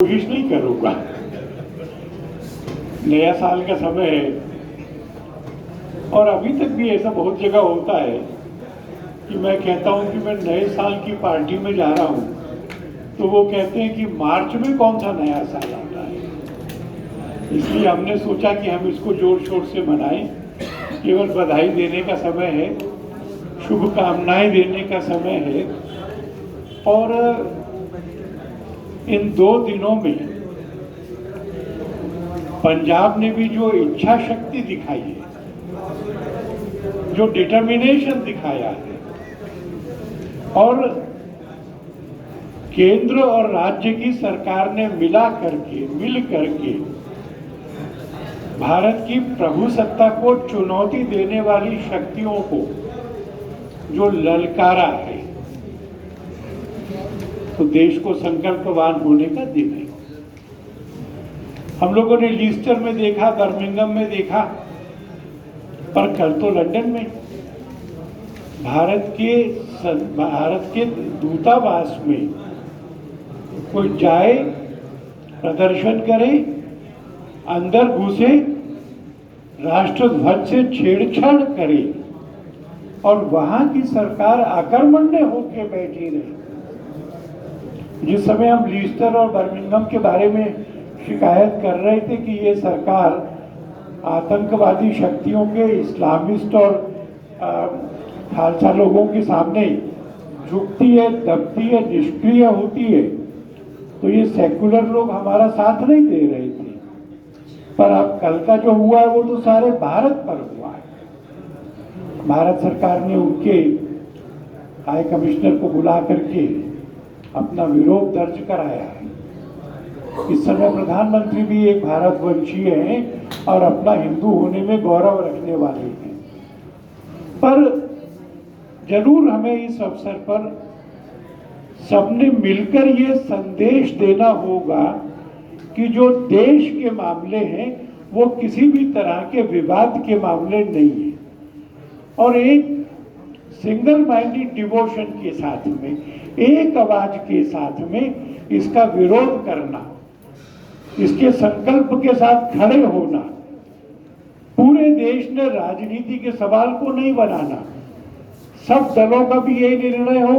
कोशिश नहीं करूंगा। नया साल का समय है और अभी तक भी ऐसा बहुत जगह होता है कि मैं कहता हूं कि मैं नए साल की पार्टी में जा रहा हूं, तो वो कहते हैं कि मार्च में कौन सा नया साल आता है। इसलिए हमने सोचा कि हम इसको जोर शोर से मनाएं। केवल बधाई देने का समय है, शुभकामनाएं देने का समय है। और इन 2 दिनों में पंजाब ने भी जो इच्छा शक्ति दिखाई है, जो डिटर्मिनेशन दिखाया है, और केंद्र और राज्य की सरकार ने मिल करके भारत की प्रभुसत्ता को चुनौती देने वाली शक्तियों को जो ललकारा है, तो देश को संकल्पवान होने का दिन है। हम लोगों ने लीस्टर में देखा, बर्मिंघम में देखा, पर कल तो लंदन में भारत के दूतावास में कोई जाए, प्रदर्शन करे, अंदर घुसे, राष्ट्रध्वज से छेड़छाड़ करे और वहां की सरकार आक्रमण्य होकर बैठी रही। जिस समय हम लीस्टर और बर्मिंघम के बारे में शिकायत कर रहे थे कि ये सरकार आतंकवादी शक्तियों के, इस्लामिस्ट और खालसा लोगों के सामने झुकती है, दबती है, निष्क्रिय होती है, तो ये सेकुलर लोग हमारा साथ नहीं दे रहे थे। पर अब कल का जो हुआ है वो तो सारे भारत पर हुआ है। भारत सरकार ने उनके हाई कमिश्नर को बुला करके अपना विरोध दर्ज कराया है। इस समय प्रधानमंत्री भी एक भारतवंशी हैं और अपना हिंदू होने में गौरव रखने वाले हैं। पर जरूर हमें इस अवसर पर सबने मिलकर ये संदेश देना होगा कि जो देश के मामले हैं वो किसी भी तरह के विवाद के मामले नहीं है, और एक सिंगल माइंडेड डिवोशन के साथ में, एक आवाज के साथ में इसका विरोध करना, इसके संकल्प के साथ खड़े होना। पूरे देश ने राजनीति के सवाल को नहीं बनाना, सब दलों का भी यही निर्णय हो,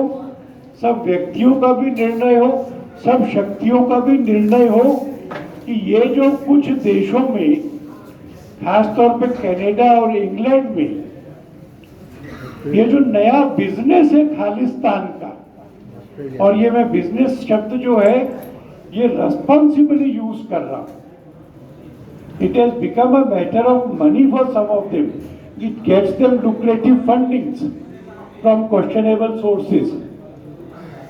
सब व्यक्तियों का भी निर्णय हो, सब शक्तियों का भी निर्णय हो कि ये जो कुछ देशों में, खासतौर पे कनाडा और इंग्लैंड में, ये जो नया बिजनेस है खालिस्तान का, और ये मैं बिजनेस शब्द जो है ये रेस्पॉन्सिबली यूज कर रहा हूं। It has become a matter of money for some of them, it gets them lucrative fundings from questionable sources.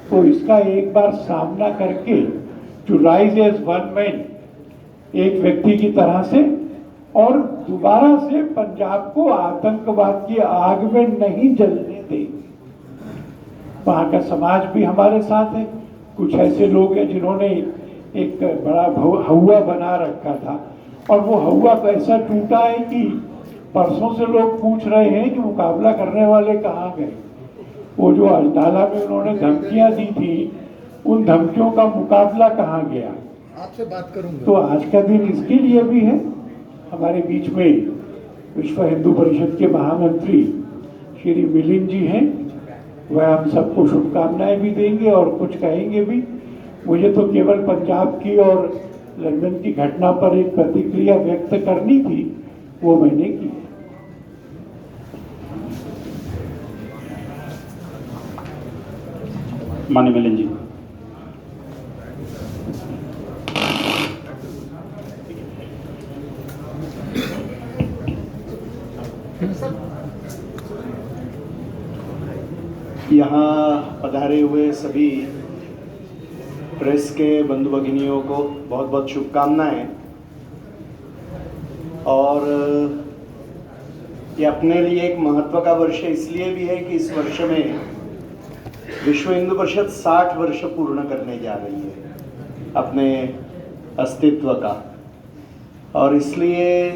तो इसका एक बार सामना करके to rise as one man, एक व्यक्ति की तरह से, और दोबारा से पंजाब को आतंकवाद की आग में नहीं जलने देंगे। वहां का समाज भी हमारे साथ है। कुछ ऐसे लोग हैं जिन्होंने एक बड़ा हवा बना रखा था, और वो हवा ऐसा टूटा है कि परसों से लोग पूछ रहे हैं कि मुकाबला करने वाले कहाँ गए। वो जो अजनाला में उन्होंने धमकियां दी थी, उन धमकियों का मुकाबला कहाँ गया। आपसे बात करूंगा। तो आज का दिन इसके लिए भी है। हमारे बीच में विश्व हिंदू परिषद के महामंत्री श्री मिलिंद जी हैं, वह हम सबको शुभकामनाएं भी देंगे और कुछ कहेंगे भी। मुझे तो केवल पंजाब की और लंदन की घटना पर एक प्रतिक्रिया व्यक्त करनी थी, वो मैंने की। माननीय मिलिंद जी। यहाँ पधारे हुए सभी प्रेस के बंधु भगिनियों को बहुत बहुत शुभकामनाएं। और ये अपने लिए एक महत्व का वर्ष इसलिए भी है कि इस वर्ष में विश्व हिंदू परिषद 60 वर्ष पूर्ण करने जा रही है अपने अस्तित्व का। और इसलिए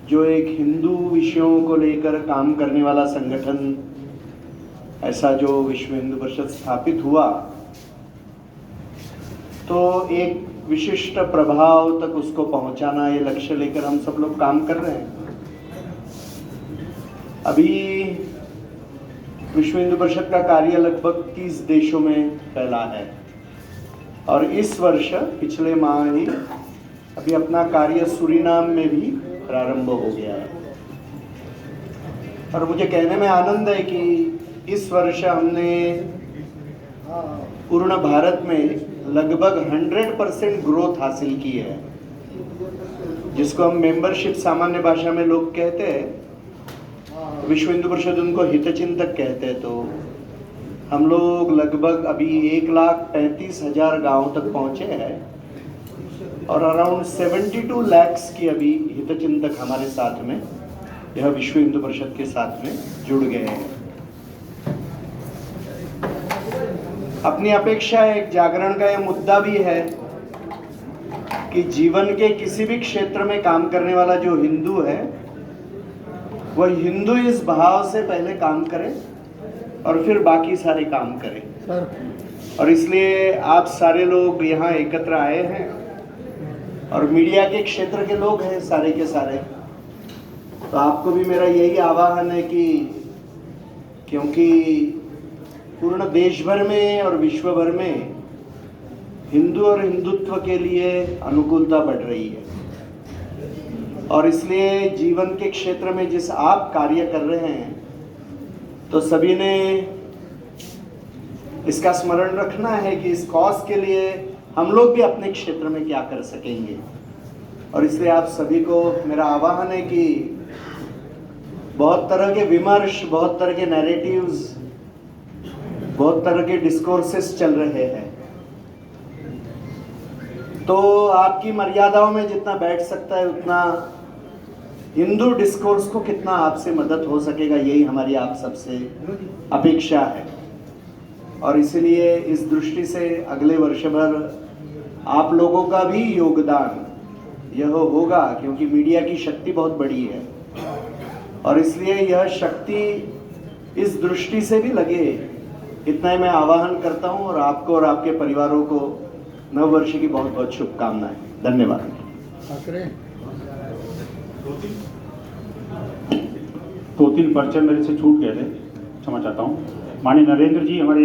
जो एक हिंदू विषयों को लेकर काम करने वाला संगठन, ऐसा जो विश्व हिंदू परिषद स्थापित हुआ, तो एक विशिष्ट प्रभाव तक उसको पहुंचाना, ये लक्ष्य लेकर हम सब लोग काम कर रहे हैं। अभी विश्व हिंदू परिषद का कार्य लगभग 30 देशों में फैला है और इस वर्ष पिछले माह ही अभी अपना कार्य सूरीनाम में भी प्रारंभ हो गया है। और मुझे कहने में आनंद है कि इस वर्ष हमने पूर्ण भारत में लगभग 100% ग्रोथ हासिल की है, जिसको हम मेंबरशिप सामान्य भाषा में लोग कहते हैं, विश्व हिंदू परिषद उनको हितचिंतक कहते हैं। तो हम लोग लगभग अभी 1,35,000 गाँव तक पहुँचे हैं और अराउंड 72 lakhs की अभी हितचिंतक हमारे साथ में, यह विश्व हिंदू परिषद के साथ में जुड़ गए हैं। अपनी अपेक्षा एक जागरण का यह मुद्दा भी है कि जीवन के किसी भी क्षेत्र में काम करने वाला जो हिंदू है वह हिंदू इस भाव से पहले काम करे और फिर बाकी सारे काम करे। और इसलिए आप सारे लोग यहाँ एकत्र आए हैं और मीडिया के क्षेत्र के लोग हैं सारे के सारे। तो आपको भी मेरा यही आह्वान है कि क्योंकि पूर्ण देश भर में और विश्व भर में हिंदू और हिंदुत्व के लिए अनुकूलता बढ़ रही है और इसलिए जीवन के क्षेत्र में जिस आप कार्य कर रहे हैं तो सभी ने इसका स्मरण रखना है कि इस कॉज के लिए हम लोग भी अपने क्षेत्र में क्या कर सकेंगे। और इसलिए आप सभी को मेरा आह्वान है कि बहुत तरह के विमर्श, बहुत तरह के नैरेटिव्स, बहुत तरह के डिस्कोर्सेस चल रहे हैं, तो आपकी मर्यादाओं में जितना बैठ सकता है उतना हिंदू डिस्कोर्स को कितना आपसे मदद हो सकेगा, यही हमारी आप सबसे अपेक्षा है। और इसलिए इस दृष्टि से अगले वर्ष भर आप लोगों का भी योगदान यह होगा, क्योंकि मीडिया की शक्ति बहुत बड़ी है और इसलिए यह शक्ति इस दृष्टि से भी लगे, इतना ही मैं आह्वान करता हूं। और आपको और आपके परिवारों को नव वर्ष की बहुत बहुत शुभकामनाएं। धन्यवाद। 2-3 पर्चे मेरे से छूट गए थे, क्षमा चाहता हूँ। माननीय नरेंद्र जी हमारे